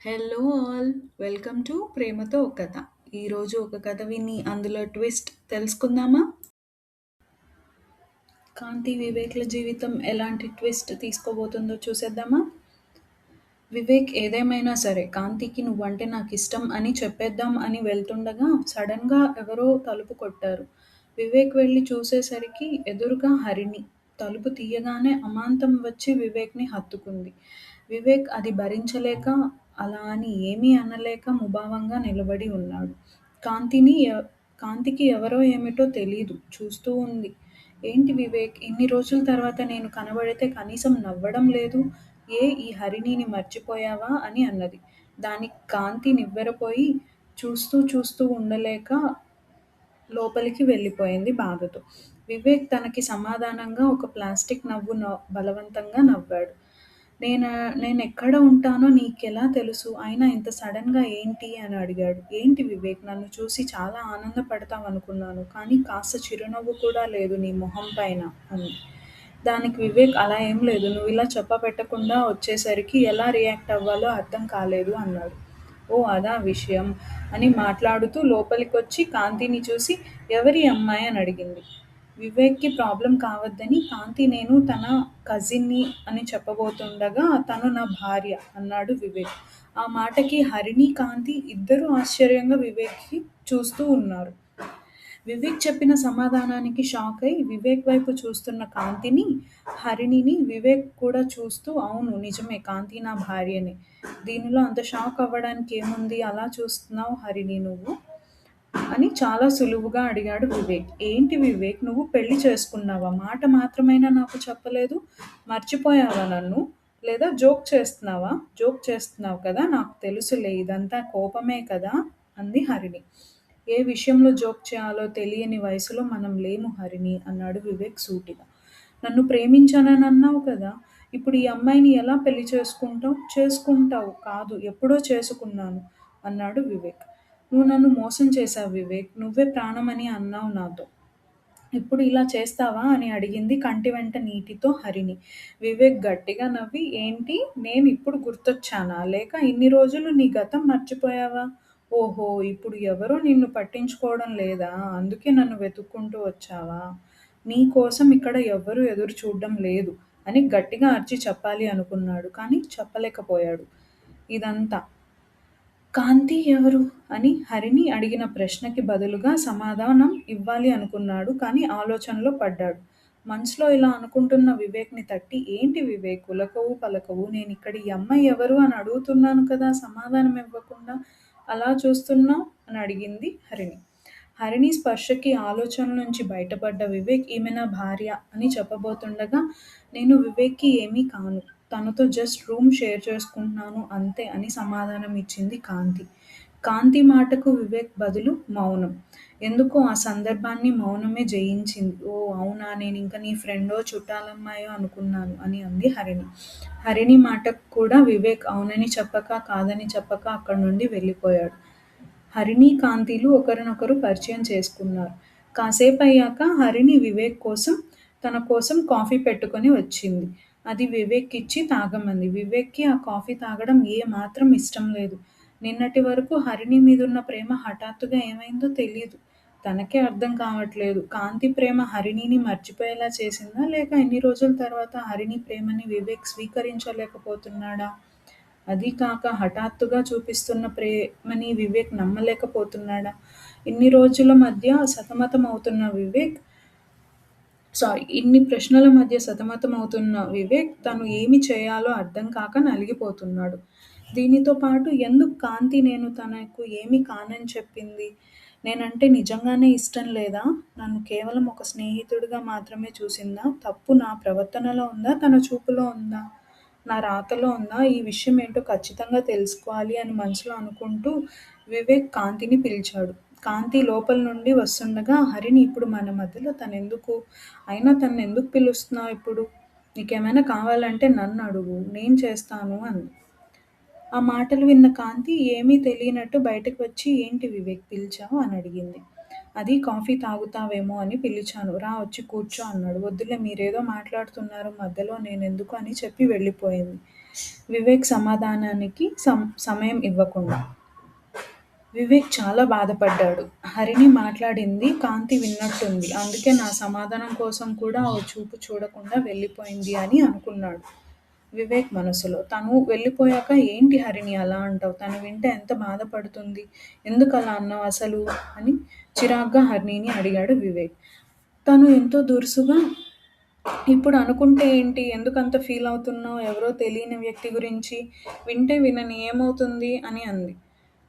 Hello all welcome to ప్రేమతో ఒక కథ. ఈరోజు ఒక కథ విని అందులో ట్విస్ట్ తెలుసుకుందామా? కాంతి వివేక్ల జీవితం ఎలాంటి ట్విస్ట్ తీసుకోబోతుందో చూసేద్దామా? వివేక్ ఏదేమైనా సరే కాంతికి నువ్వంటే నాకు ఇష్టం అని చెప్పేద్దాం అని వెళ్తుండగా సడన్గా ఎవరో తలుపు కొట్టారు. వివేక్ వెళ్ళి చూసేసరికి ఎదురుగా హరిణి. తలుపు తీయగానే అమాంతం వచ్చి వివేక్ని హత్తుకుంది. వివేక్ అది భరించలేక అలా అని ఏమీ అనలేక ముభావంగా నిలబడి ఉన్నాడు. కాంతికి ఎవరో ఏమిటో తెలీదు చూస్తూ ఉంది. ఏంటి వివేక్, ఇన్ని రోజుల తర్వాత నేను కనబడితే కనీసం నవ్వడం లేదు. ఈ హరిణిని మర్చిపోయావా అని అన్నది. దానికి కాంతి నివ్వెరపోయి చూస్తూ ఉండలేక లోపలికి వెళ్ళిపోయింది బాధతో. వివేక్ తనకి సమాధానంగా ఒక ప్లాస్టిక్ నవ్వు బలవంతంగా నవ్వాడు. నేనెక్కడ ఉంటానో నీకెలా తెలుసు? అయినా ఇంత సడన్‌గా ఏంటి? అని అడిగాడు. ఏంటి వివేక్, నన్ను చూసి చాలా ఆనందపడతావనుకున్నాను. కానీ కాస్త చిరునవ్వు కూడా లేదు నీ మొహం పైన అంది. దానికి వివేక్ అలా ఏం లేదు. నువ్విలా చెప్పపెట్టకుండా వచ్చేసరికి ఎలా రియాక్ట్ అవ్వాలో అర్థం కాలేదు అన్నాడు. ఓ అదా విషయం అని మాట్లాడుతూ లోపలికొచ్చి కాంతిని చూసి ఎవరీ అమ్మాయి అని అడిగింది. వివేక్‌కి ప్రాబ్లమ్ కావద్దని కాంతి నేను తన కజిన్‌ని అని చెప్పబోతుండగా తను నా భార్య అన్నాడు వివేక్. ఆ మాటకి హరిణి, కాంతి ఇద్దరూ ఆశ్చర్యంగా వివేక్‌కి చూస్తూ ఉన్నారు. వివేక్ చెప్పిన సమాధానానికి షాక్ అయి వివేక్ వైపు చూస్తున్న కాంతిని, హరిణిని వివేక్ కూడా చూస్తూ అవును నిజమే కాంతి నా భార్యనే. దీనిలో అంత షాక్ అవ్వడానికి ఏముంది? అలా చూస్తున్నావు హరిణి నువ్వు? అని చాలా సులువుగా అడిగాడు వివేక్. ఏంటి వివేక్, నువ్వు పెళ్లి చేసుకున్నావా? మాట మాత్రమైనా నాకు చెప్పలేదు. మర్చిపోయావా నన్ను? లేదా జోక్ చేస్తున్నావు కదా, నాకు తెలుసులే ఇదంతా కోపమే కదా అంది హరిణి. ఏ విషయంలో జోక్ చేయాలో తెలియని వయసులో మనం లేము హరిణి అన్నాడు వివేక్ సూటిగా. నన్ను ప్రేమించానని అన్నావు కదా, ఇప్పుడు ఈ అమ్మాయిని ఎలా పెళ్లి చేసుకుంటావు? చేసుకుంటావు కాదు, ఎప్పుడో చేసుకున్నాను అన్నాడు వివేక్. నువ్వు నన్ను మోసం చేశావు వివేక్, నువ్వే ప్రాణమని అన్నావు నాతో. ఇప్పుడు ఇలా చేస్తావా అని అడిగింది కంటి వెంట నీటితో హరిణి. వివేక్ గట్టిగా నవ్వి ఏంటి, నేను ఇప్పుడు గుర్తొచ్చానా? లేక ఇన్ని రోజులు నీ గతం మర్చిపోయావా? ఓహో, ఇప్పుడు ఎవరూ నిన్ను పట్టించుకోవడం లేదా? అందుకే నన్ను వెతుక్కుంటూ వచ్చావా? నీ కోసం ఇక్కడ ఎవ్వరూ ఎదురు చూడడం లేదు అని గట్టిగా అరిచి చెప్పాలి అనుకున్నాడు. కానీ చెప్పలేకపోయాడు. ఇదంతా కాంతి ఎవరు? అని హరిణి అడిగిన ప్రశ్నకి బదులుగా సమాధానం ఇవ్వాలి అనుకున్నాడు. కానీ ఆలోచనలో పడ్డాడు. మనసులో ఇలా అనుకుంటున్న వివేక్‌ని తట్టి ఏంటి వివేక్ ఉలకవు పలకవు? నేనిక్కడ ఈ అమ్మాయి ఎవరు అని అడుగుతున్నాను కదా, సమాధానం ఇవ్వకుండా అలా చూస్తున్నావు అని అడిగింది హరిణి. హరిణి స్పర్శకి ఆలోచనల నుంచి బయటపడ్డ వివేక్ ఈమె నా భార్య అని చెప్పబోతుండగా నేను వివేక్‌కి ఏమీ కాను. తనతో జస్ట్ రూమ్ షేర్ చేసుకుంటున్నాను అంతే అని సమాధానం ఇచ్చింది కాంతి. కాంతి మాటకు వివేక్ బదులు మౌనం. ఎందుకో ఆ సందర్భాన్ని మౌనమే జయించింది. ఓ అవునా, నేనింక నీ ఫ్రెండో చుట్టాలమ్మాయో అనుకున్నాను అని అంది హరిణి. హరిణి మాటకు కూడా వివేక్ అవునని చెప్పక కాదని చెప్పక అక్కడి నుండి వెళ్ళిపోయాడు. హరిణి, కాంతిలు ఒకరినొకరు పరిచయం చేసుకున్నారు. కాసేపయ్యాక హరిణి వివేక్ కోసం తన కోసం కాఫీ పెట్టుకొని వచ్చింది. అది వివేక్‌కిచ్చి తాగమంది. వివేక్‌కి ఆ కాఫీ తాగడం ఏ మాత్రం ఇష్టం లేదు. నిన్నటి వరకు హరిణి మీదున్న ప్రేమ హఠాత్తుగా ఏమైందో తెలీదు. తనకే అర్థం కావట్లేదు. కాంతి ప్రేమ హరిణిని మర్చిపోయేలా చేసిందా? లేక ఇన్ని రోజుల తర్వాత హరిణి ప్రేమని వివేక్ స్వీకరించలేకపోతున్నాడా? అదీ కాక హఠాత్తుగా చూపిస్తున్న ప్రేమని వివేక్ నమ్మలేకపోతున్నాడా? ఇన్ని రోజుల మధ్య సతమతమవుతున్న వివేక్ ఇన్ని ప్రశ్నల మధ్య సతమతమవుతున్న వివేక్ తను ఏమి చేయాలో అర్థం కాక నలిగిపోతున్నాడు. దీనితో పాటు ఎందుకు కాంతి నేను తనకు ఏమీ కానని చెప్పింది? నేనంటే నిజంగానే ఇష్టం లేదా? నన్ను కేవలం ఒక స్నేహితుడిగా మాత్రమే చూసిందా? తప్పు నా ప్రవర్తనలో ఉందా? తన చూపులో ఉందా? నా రాతలో ఉందా? ఈ విషయం ఏంటో ఖచ్చితంగా తెలుసుకోవాలి అని మనసులో అనుకుంటూ వివేక్ కాంతిని పిలిచాడు. కాంతి లోపల నుండి వస్తుండగా హరిణి ఇప్పుడు మన మధ్యలో తనెందుకు? అయినా తననెందుకు పిలుస్తున్నావు ఇప్పుడు? నీకేమైనా కావాలంటే నన్నడుగు. నేను చేస్తాను అంది. ఆ మాటలు విన్న కాంతి ఏమీ తెలియనట్టు బయటకు వచ్చి ఏంటి వివేక్ పిలిచావు? అని అడిగింది. అది కాఫీ తాగుతావేమో అని పిలిచాను. రా వచ్చి కూర్చో అన్నాడు. వద్దులే, మీరేదో మాట్లాడుతున్నారు మధ్యలో నేనెందుకు అని చెప్పి వెళ్ళిపోయింది. వివేక్ సమాధానానికి సమయం ఇవ్వకుండా. వివేక్ చాలా బాధపడ్డాడు. హరిణి మాట్లాడింది కాంతి విన్నట్టుంది. అందుకే నా సమాధానం కోసం కూడా ఓ చూపు చూడకుండా వెళ్ళిపోయింది అని అనుకున్నాడు వివేక్ మనసులో. తను వెళ్ళిపోయాక ఏంటి హరిణి అలా అంటావు? తను వింటే ఎంత బాధపడుతుంది? ఎందుకు అలా అన్నావు అసలు అని చిరాగ్గా హరిణిని అడిగాడు వివేక్. తను ఎంతో దురుసుగా ఇప్పుడు అనుకుంటే ఏంటి? ఎందుకంత ఫీల్ అవుతున్నావు? ఎవరో తెలియని వ్యక్తి గురించి. వింటే వినని ఏమవుతుంది అని అంది.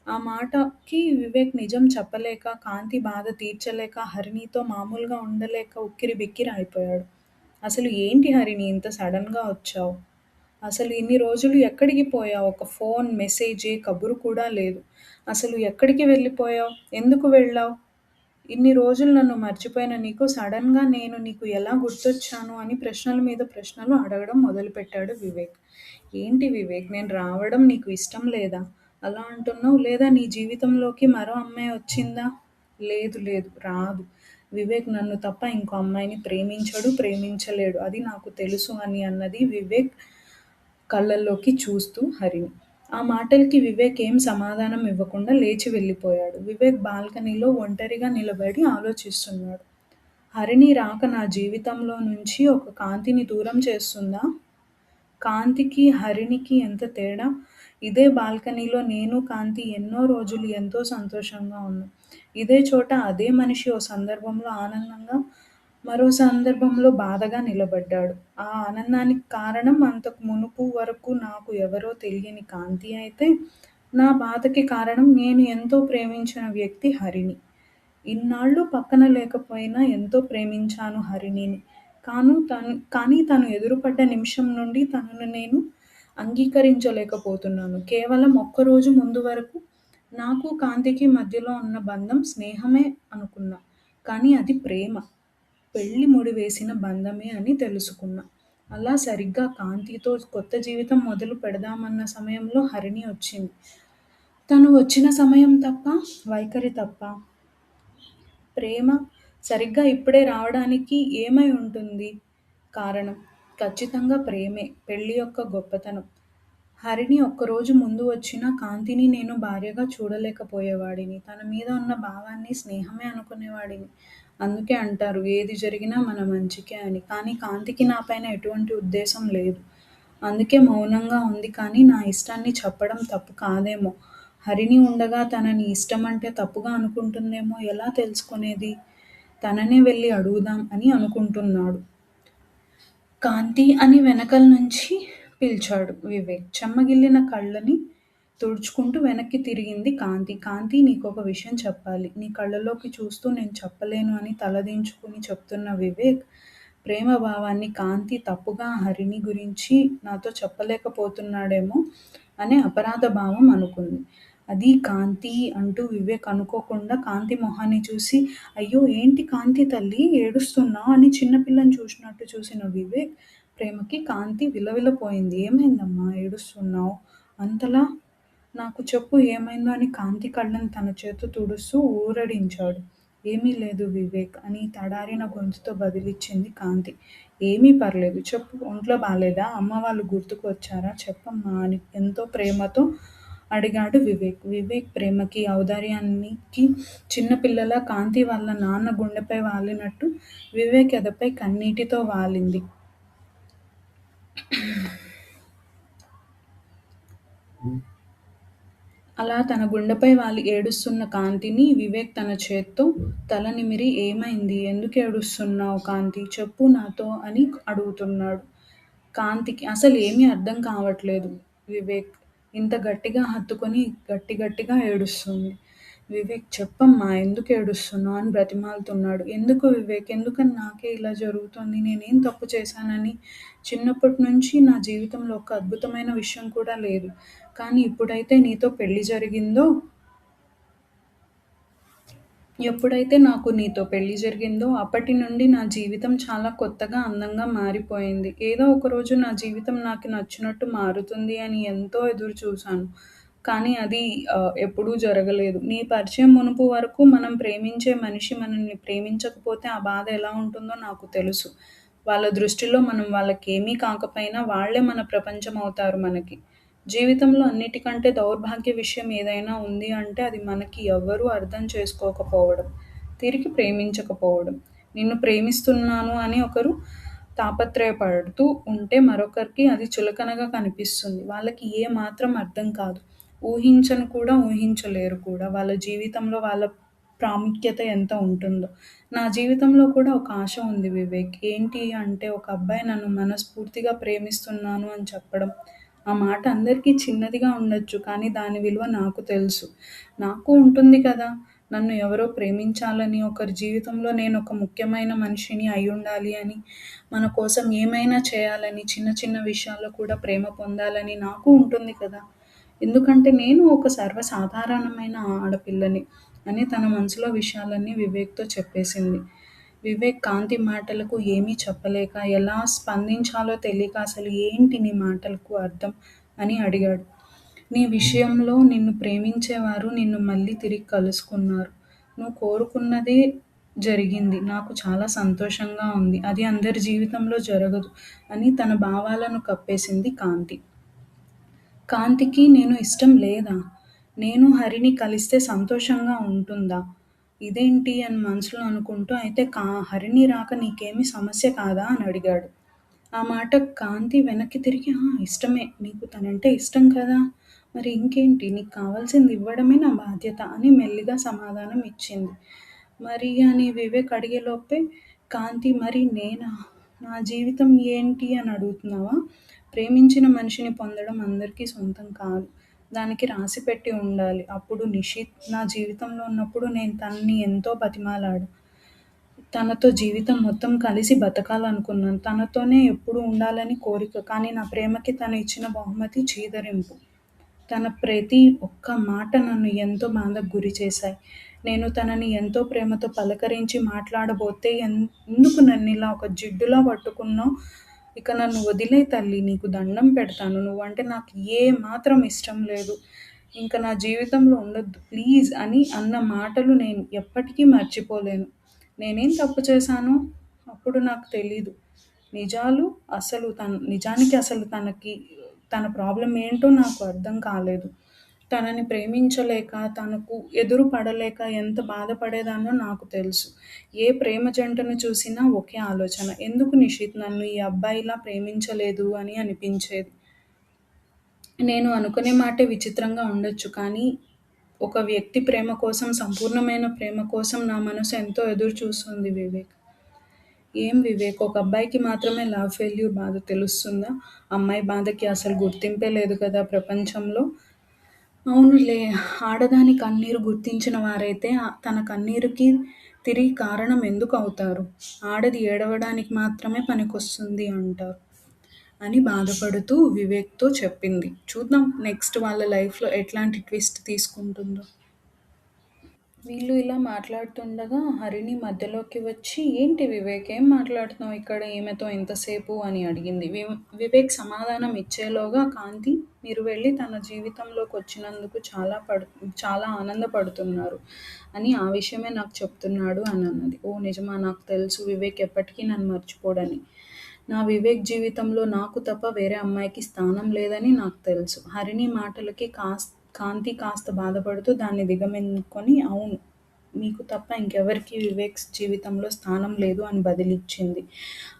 ఆ మాటకి వివేక్ నిజం చెప్పలేక, కాంతి బాధ తీర్చలేక, హరిణితో మామూలుగా ఉండలేక ఉక్కిరిబిక్కిరి అయిపోయాడు. అసలు ఏంటి హరిణి ఇంత సడన్‌గా వచ్చావు? అసలు ఇన్ని రోజులు ఎక్కడికి పోయావు? ఒక ఫోన్, మెసేజే, కబురు కూడా లేదు. అసలు ఎక్కడికి వెళ్ళిపోయావు? ఎందుకు వెళ్ళావు? ఇన్ని రోజులు నన్ను మర్చిపోయిన నీకు సడన్‌గా నేను నీకు ఎలా గుర్తొచ్చాను అని ప్రశ్నల మీద ప్రశ్నలు అడగడం మొదలుపెట్టాడు వివేక్. ఏంటి వివేక్, నేను రావడం నీకు ఇష్టం లేదా? అలా అంటున్నావు. లేదా నీ జీవితంలోకి మరో అమ్మాయి వచ్చిందా? లేదు లేదు, రాదు. వివేక్ నన్ను తప్ప ఇంకో అమ్మాయిని ప్రేమించడు, ప్రేమించలేడు. అది నాకు తెలుసు అని అన్నది వివేక్ కళ్ళల్లోకి చూస్తూ హరిణి. ఆ మాటలకి వివేక్ ఏం సమాధానం ఇవ్వకుండా లేచి వెళ్ళిపోయాడు. వివేక్ బాల్కనీలో ఒంటరిగా నిలబడి ఆలోచిస్తున్నాడు. హరిణి రాక నా జీవితంలో నుంచి ఒక కాంతిని దూరం చేస్తుందా? కాంతికి, హరిణికి ఎంత తేడా! ఇదే బాల్కనీలో నేను, కాంతి ఎన్నో రోజులు ఎంతో సంతోషంగా ఉన్నాం. ఇదే చోట అదే మనిషి ఓ సందర్భంలో ఆనందంగా, మరో సందర్భంలో బాధగా నిలబడ్డాడు. ఆ ఆనందానికి కారణం అంతకు మునుపు వరకు నాకు ఎవరో తెలియని కాంతి అయితే, నా బాధకి కారణం నేను ఎంతో ప్రేమించిన వ్యక్తి హరిణి. ఇన్నాళ్ళు పక్కన లేకపోయినా ఎంతో ప్రేమించాను హరిణిని. కానీ తను ఎదురుపడ్డ నిమిషం నుండి తనను నేను అంగీకరించలేకపోతున్నాను. కేవలం ఒక్కరోజు ముందు వరకు నాకు కాంతికి మధ్యలో ఉన్న బంధం స్నేహమే అనుకున్నా. కానీ అది ప్రేమ. పెళ్లి ముడివేసిన బంధమే అని తెలుసుకున్నా. అలా సరిగ్గా కాంతితో కొత్త జీవితం మొదలు పెడదామన్న సమయంలో హరిణి వచ్చింది. తను వచ్చిన సమయం తప్ప, వైఖరి తప్ప? ప్రేమ సరిగ్గా ఇప్పుడే రావడానికి ఏమై ఉంటుంది కారణం? ఖచ్చితంగా ప్రేమే పెళ్లి యొక్క గొప్పతనం. హరిణి ఒక్కరోజు ముందు వచ్చిన కాంతిని నేను భార్యగా చూడలేకపోయేవాడిని. తన మీద ఉన్న భావాన్ని స్నేహమే అనుకునేవాడిని. అందుకే అంటారు ఏది జరిగినా మన మంచికే అని. కానీ కాంతికి నాపైన ఎటువంటి ఉద్దేశం లేదు. అందుకే మౌనంగా ఉంది. కానీ నా ఇష్టాన్ని చెప్పడం తప్పు కాదేమో. హరిణి ఉండగా తనని ఇష్టమంటే తప్పుగా అనుకుంటుందేమో, ఎలా తెలుసుకునేది? తననే వెళ్ళి అడుగుదాం అని అనుకుంటున్నాడు. కాంతి అని వెనకల నుంచి పిలిచాడు వివేక్. చెమ్మగిల్లిన కళ్ళని తుడుచుకుంటూ వెనక్కి తిరిగింది కాంతి. కాంతి, నీకొక విషయం చెప్పాలి. నీ కళ్ళలోకి చూస్తూ నేను చెప్పలేను అని తలదించుకుని చెప్తున్న వివేక్ ప్రేమ భావాన్ని కాంతి తప్పుగా హరిణి గురించి నాతో చెప్పలేకపోతున్నాడేమో అనే అపరాధ భావం అనుకుంది. అది కాంతి అంటూ వివేక్ అనుకోకుండా కాంతి మొహాన్ని చూసి, అయ్యో ఏంటి కాంతి తల్లి ఏడుస్తున్నావు అని చిన్నపిల్లని చూసినట్టు చూసిన వివేక్ ప్రేమకి కాంతి విలవిలపోయింది. ఏమైందమ్మా ఏడుస్తున్నావు? అంతలా నాకు చెప్పు ఏమైందో అని కాంతి కళ్ళని తన చేత్తో తుడుస్తూ ఊరడించాడు. ఏమీ లేదు వివేక్ అని తడారిన గొంతుతో బదిలిచ్చింది కాంతి. ఏమీ పర్లేదు చెప్పు. ఒంట్లో బాలేదా? అమ్మ వాళ్ళు గుర్తుకు వచ్చారా? చెప్పమ్మా అని ఎంతో ప్రేమతో అడిగాడు వివేక్. వివేక్ ప్రేమకి, ఔదార్యానికి చిన్నపిల్లలా కాంతి వాళ్ళ నాన్న గుండెపై వాలినట్టు వివేక్ ఎదపై కన్నీటితో వాలింది. అలా తన గుండెపై వాలి ఏడుస్తున్న కాంతిని వివేక్ తన చేత్తో తల నిమిరి ఏమైంది? ఎందుకు ఏడుస్తున్నావు కాంతి? చెప్పు నాతో అని అడుగుతున్నాడు. కాంతికి అసలు ఏమీ అర్థం కావట్లేదు. వివేక్ ఇంత గట్టిగా హత్తుకొని గట్టిగా ఏడుస్తుంది. వివేక్ చెప్పమ్మా ఎందుకు ఏడుస్తున్నావు అని బ్రతిమాలుతున్నాడు. ఎందుకు వివేక్? ఎందుకని నాకే ఇలా జరుగుతోంది? నేనేం తప్పు చేశానని? చిన్నప్పటి నుంచి నా జీవితంలో ఒక అద్భుతమైన విషయం కూడా లేదు. కానీ ఇప్పుడైతే నీతో పెళ్లి జరిగిందో ఎప్పుడైతే నాకు నీతో పెళ్లి జరిగిందో అప్పటి నుండి నా జీవితం చాలా కొత్తగా, అందంగా మారిపోయింది. ఏదో ఒకరోజు నా జీవితం నాకు నచ్చినట్టు మారుతుంది అని ఎంతో ఎదురు చూశాను. కానీ అది ఎప్పుడూ జరగలేదు. నీ పరిచయం మునుపు వరకు మనం ప్రేమించే మనిషి మనల్ని ప్రేమించకపోతే ఆ బాధ ఎలా ఉంటుందో నాకు తెలుసు. వాళ్ళ దృష్టిలో మనం వాళ్ళకేమీ కాకపోయినా వాళ్ళే మన ప్రపంచం అవుతారు మనకి. జీవితంలో అన్నిటికంటే దౌర్భాగ్య విషయం ఏదైనా ఉంది అంటే అది మనకి ఎవ్వరూ అర్థం చేసుకోకపోవడం, తిరిగి ప్రేమించకపోవడం. నిన్ను ప్రేమిస్తున్నాను అని ఒకరు తాపత్రయపడుతూ ఉంటే మరొకరికి అది చులకనగా కనిపిస్తుంది. వాళ్ళకి ఏ మాత్రం అర్థం కాదు. ఊహించను కూడా ఊహించలేరు కూడా. వాళ్ళ జీవితంలో వాళ్ళ ప్రాముఖ్యత ఎంత ఉంటుందో. నా జీవితంలో కూడా ఒక ఆశ ఉంది వివేక్. ఏంటి అంటే ఒక అబ్బాయి నన్ను మనస్ఫూర్తిగా ప్రేమిస్తున్నాను అని చెప్పడం. ఆ మాట అందరికీ చిన్నదిగా ఉండొచ్చు. కానీ దాని విలువ నాకు తెలుసు. నాకు ఉంటుంది కదా! నన్ను ఎవరో ప్రేమించాలని, ఒకరి జీవితంలో నేనొక ముఖ్యమైన మనిషిని అయ్యుండాలి అని, మన కోసం ఏమైనా చేయాలని, చిన్న చిన్న విషయాల్లో కూడా ప్రేమ పొందాలని నాకు ఉంటుంది కదా! ఎందుకంటే నేను ఒక సర్వసాధారణమైన ఆడపిల్లని అని తన మనసులో విషయాలన్నీ వివేక్‌తో చెప్పేసింది. వివేక్ కాంతి మాటలకు ఏమీ చెప్పలేక, ఎలా స్పందించాలో తెలియక అసలు ఏంటి నీ మాటలకు అర్థం అని అడిగాడు. నీ విషయంలో నిన్ను ప్రేమించేవారు నిన్ను మళ్ళీ తిరిగి కలుసుకున్నారు. నువ్వు కోరుకున్నదే జరిగింది. నాకు చాలా సంతోషంగా ఉంది. అది అందరి జీవితంలో జరగదు అని తన భావాలను కప్పేసింది కాంతి. కాంతికి నేను ఇష్టం లేదా? నేను హరిని కలిస్తే సంతోషంగా ఉంటుందా? ఇదేంటి అని మనసులో అనుకుంటూ అయితే హరిని రాక నీకేమీ సమస్య కాదా? అని అడిగాడు. ఆ మాట కాంతి వెనక్కి తిరిగి ఇష్టమే. నీకు తనంటే ఇష్టం కదా! మరి ఇంకేంటి? నీకు కావాల్సింది ఇవ్వడమే నా బాధ్యత అని మెల్లిగా సమాధానం ఇచ్చింది. మరి అని వివేక్ అడిగేలోపే కాంతి మరి నేనా? నా జీవితం ఏంటి అని అడుగుతున్నావా? ప్రేమించిన మనిషిని పొందడం అందరికీ సొంతం కాదు. దానికి రాసిపెట్టి ఉండాలి. అప్పుడు నిషిత్ నా జీవితంలో ఉన్నప్పుడు నేను తనని ఎంతో బతిమాలాడా. తనతో జీవితం మొత్తం కలిసి బతకాలనుకున్నాను. తనతోనే ఎప్పుడూ ఉండాలని కోరిక. కానీ నా ప్రేమకి తను ఇచ్చిన బహుమతి చీదరింపు. తన ప్రతి ఒక్క మాట నన్ను ఎంతో బాధకు గురిచేశాయి. నేను తనని ఎంతో ప్రేమతో పలకరించి మాట్లాడబోతే ఎందుకు నన్నిలా ఒక జిడ్డులా పట్టుకున్నావు? ఇక నన్ను వదిలేయి తల్లి. నీకు దండం పెడతాను. నువ్వంటే నాకు ఏ మాత్రం ఇష్టం లేదు. ఇంక నా జీవితంలో ఉండొద్దు ప్లీజ్ అని అన్న మాటలు నేను ఎప్పటికీ మర్చిపోలేను. నేనేం తప్పు చేశానో అప్పుడు నాకు తెలీదు. నిజాలు నిజానికి అసలు తన ప్రాబ్లమ్ ఏంటో నాకు అర్థం కాలేదు. తనని ప్రేమించలేక, తనకు ఎదురు పడలేక ఎంత బాధపడేదాన్నో నాకు తెలుసు. ఏ ప్రేమ జంటను చూసినా ఒకే ఆలోచన. ఎందుకు నిషిత్ నన్ను ఈ అబ్బాయిలా ప్రేమించలేదు అని అనిపించేది. నేను అనుకునే మాటే విచిత్రంగా ఉండొచ్చు. కానీ ఒక వ్యక్తి ప్రేమ కోసం, సంపూర్ణమైన ప్రేమ కోసం నా మనసు ఎంతో ఎదురు చూస్తుంది వివేక్. ఏం వివేక్, ఒక అబ్బాయికి మాత్రమే లవ్ ఫెయిల్యూర్ బాధ తెలుస్తుందా? అమ్మాయి బాధకి అసలు గుర్తింపే లేదు కదా ప్రపంచంలో. అవునులే, ఆడదాని కన్నీరు గుర్తించిన వారైతే తన కన్నీరుకి తిరిగి కారణం ఎందుకు అవుతారు? ఆడది ఏడవడానికి మాత్రమే పనికొస్తుంది అంటారు అని బాధపడుతూ వివేక్‌తో చెప్పింది. చూద్దాం నెక్స్ట్ వాళ్ళ లైఫ్‌లో ఎట్లాంటి ట్విస్ట్ తీసుకుంటుందో. వీళ్ళు ఇలా మాట్లాడుతుండగా హరిణి మధ్యలోకి వచ్చి, "ఏంటి వివేక్, ఏం మాట్లాడుతున్నావు ఇక్కడ ఈమెతో ఇంతసేపు" అని అడిగింది. వివేక్ సమాధానం ఇచ్చేలోగా కాంతి, "మీరు వెళ్ళి తన జీవితంలోకొచ్చినందుకు చాలా ఆనందపడుతున్నారు అని ఆ విషయమే నాకు చెప్తున్నాడు" అని అన్నది. "ఓ నిజమా? నాకు తెలుసు వివేక్ ఎప్పటికీ నన్ను మర్చిపోడని. నా వివేక్ జీవితంలో నాకు తప్ప వేరే అమ్మాయికి స్థానం లేదని నాకు తెలుసు." హరిణి మాటలకి కాంతి కాస్త బాధపడుతూ దాన్ని దిగమింగుకొని, "అవును. మీకు తప్ప ఇంకెవరికీ వివేక్ జీవితంలో స్థానం లేదు" అని బదులిచ్చింది.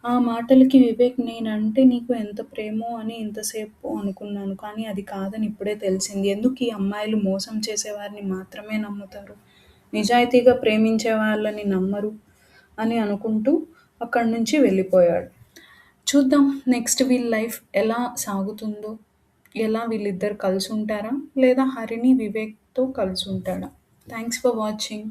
ఆ మాటలకి వివేక్, నేనంటే నీకు ఎంత ప్రేమో అని ఇంతసేపు అనుకున్నాను. కానీ అది కాదని ఇప్పుడే తెలిసింది. ఎందుకు ఈ అమ్మాయిలు మోసం చేసేవారిని మాత్రమే నమ్ముతారు? నిజాయితీగా ప్రేమించే వాళ్ళని నమ్మరు అని అనుకుంటూ అక్కడి నుంచి వెళ్ళిపోయాడు. చూద్దాం నెక్స్ట్ వీళ్ళ లైఫ్ ఎలా సాగుతుందో. వీళ్ళిద్దరు కలిసుంటారా? లేదా హరిణి వివేక్‌తో కలిసుంటాడా? Thanks for watching.